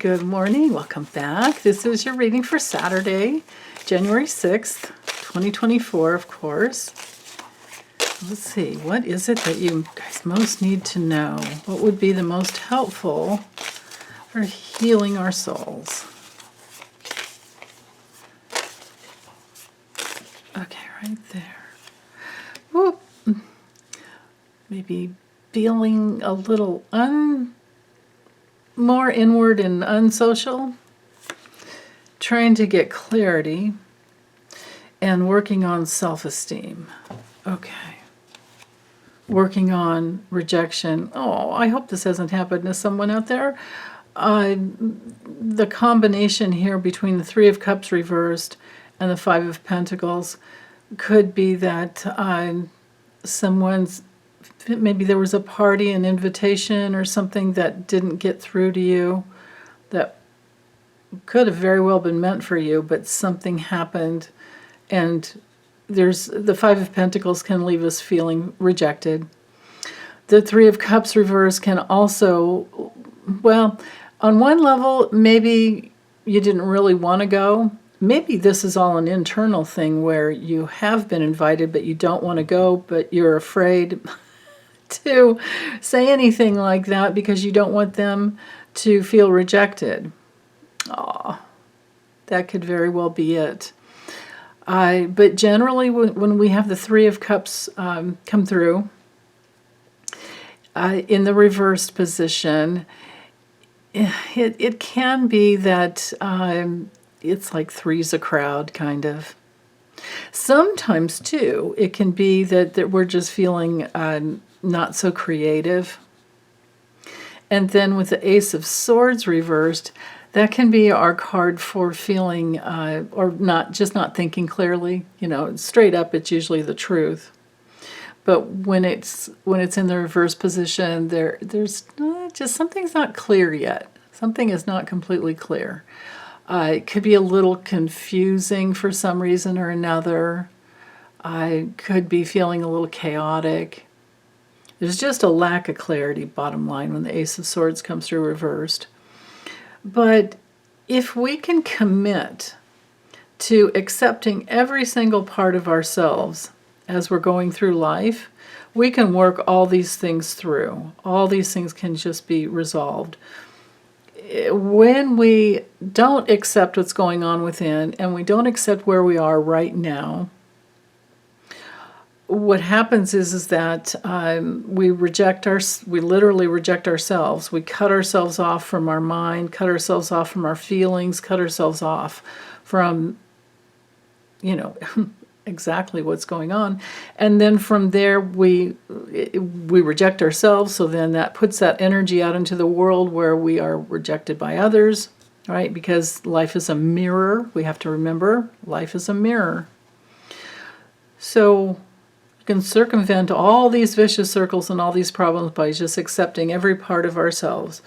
Good morning. Welcome back. This is your reading for Saturday, January 6th, 2024, of course. Let's see, what is it that you guys most need to know? What would be the most helpful for healing our souls? Okay, right there. Whoop. Maybe feeling a little more inward and unsocial, trying to get clarity, and working on self-esteem. Okay. Working on rejection. Oh, I hope this hasn't happened to someone out there. The combination here between the Three of Cups reversed and the Five of Pentacles could be that maybe there was a party, an invitation or something that didn't get through to you that could have very well been meant for you, but something happened, and the Five of Pentacles can leave us feeling rejected. The Three of Cups reverse can also, well, on one level, maybe you didn't really want to go. Maybe this is all an internal thing where you have been invited, but you don't want to go, but you're afraid to say anything like that because you don't want them to feel rejected. Aw, that could very well be it. But generally, when we have the Three of Cups come through in the reversed position, it can be that it's like three's a crowd, kind of. Sometimes, too, it can be that we're just feeling not so creative. And then with the Ace of Swords reversed, that can be our card for feeling or not thinking clearly. You know, straight up, it's usually the truth. But when it's in the reverse position, there's just something's not clear yet. Something is not completely clear. It could be a little confusing for some reason or another. I could be feeling a little chaotic. There's just a lack of clarity, bottom line, when the Ace of Swords comes through reversed. But if we can commit to accepting every single part of ourselves as we're going through life, we can work all these things through. All these things can just be resolved. When we don't accept what's going on within and we don't accept where we are right now, what happens is that we literally reject ourselves. We cut ourselves off from our mind, cut ourselves off from our feelings, cut ourselves off from, exactly what's going on. And then from there, we reject ourselves. So then that puts that energy out into the world where we are rejected by others, right? Because life is a mirror. We have to remember life is a mirror. So you can circumvent all these vicious circles and all these problems by just accepting every part of ourselves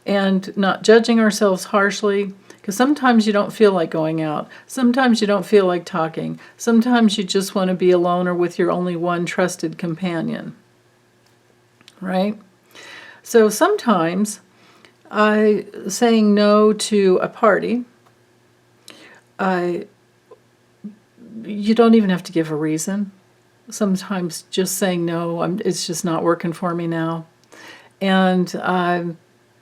and not judging ourselves harshly, because sometimes you don't feel like going out. Sometimes you don't feel like talking. Sometimes you just want to be alone or with your only one trusted companion, right? So sometimes saying no to a party, you don't even have to give a reason. Sometimes just saying no, it's just not working for me now. And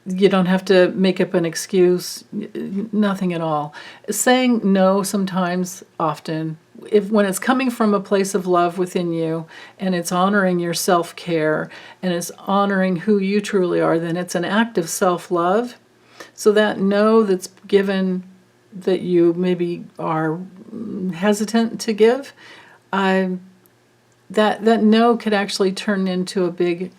you don't have to make up an excuse, nothing at all. Saying no sometimes, often, when it's coming from a place of love within you and it's honoring your self-care and it's honoring who you truly are, then it's an act of self-love. So that no that's given that you maybe are hesitant to give, that no could actually turn into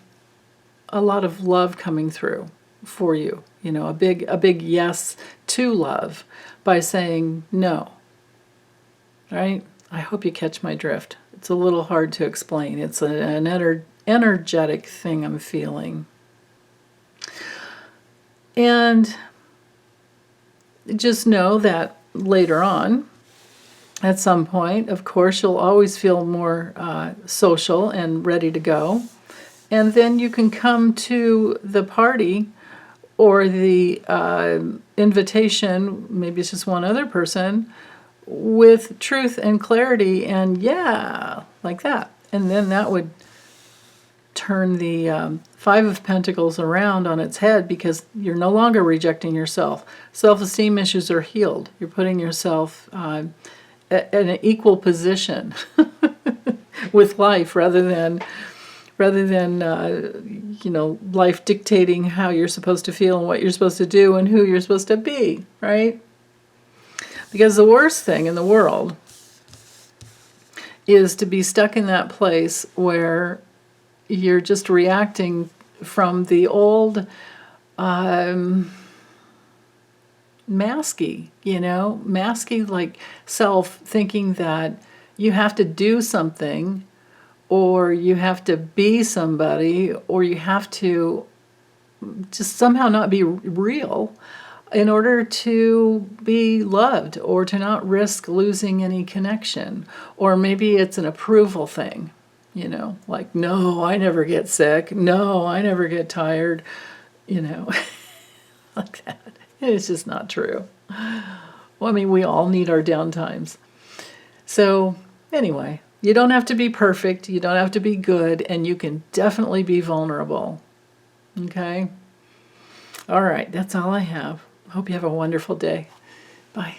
a lot of love coming through for you. A big yes to love by saying no. Right? I hope you catch my drift. It's a little hard to explain. It's an energetic thing I'm feeling. And just know that later on, at some point, of course, you'll always feel more social and ready to go. And then you can come to the party or the invitation, maybe it's just one other person, with truth and clarity and yeah, like that. And then that would turn the Five of Pentacles around on its head, because you're no longer rejecting yourself. Self-esteem issues are healed. You're putting yourself at an equal position with life, rather than life dictating how you're supposed to feel and what you're supposed to do and who you're supposed to be, right? Because the worst thing in the world is to be stuck in that place where you're just reacting from the old masky, like self, thinking that you have to do something, or you have to be somebody, or you have to just somehow not be real in order to be loved, or to not risk losing any connection. Or maybe it's an approval thing, like, no, I never get sick. No, I never get tired, like that. It's just not true. Well, I mean, we all need our downtimes. So anyway, you don't have to be perfect. You don't have to be good. And you can definitely be vulnerable. Okay? All right, that's all I have. Hope you have a wonderful day. Bye.